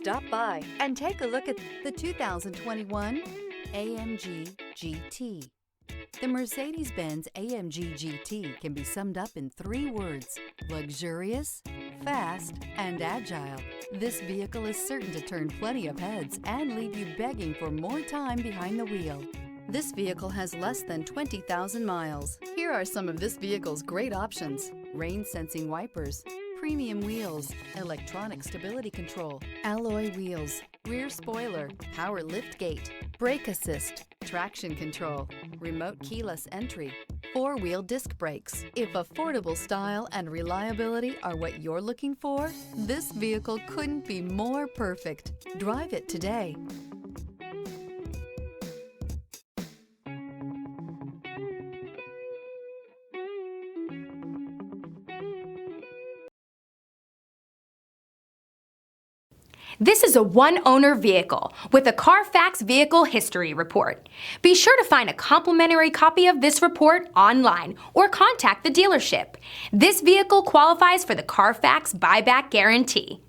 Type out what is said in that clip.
Stop by and take a look at the 2021 AMG GT. The Mercedes-Benz AMG GT can be summed up in 3 words: luxurious, fast, and agile. This vehicle is certain to turn plenty of heads and leave you begging for more time behind the wheel. This vehicle has less than 20,000 miles. Here are some of this vehicle's great options: rain-sensing wipers, premium wheels, electronic stability control, alloy wheels, rear spoiler, power liftgate, brake assist, traction control, remote keyless entry, 4-wheel disc brakes. If affordable style and reliability are what you're looking for, this vehicle couldn't be more perfect. Drive it today. This is a one-owner vehicle with a CARFAX Vehicle History Report. Be sure to find a complimentary copy of this report online or contact the dealership. This vehicle qualifies for the CARFAX Buyback Guarantee.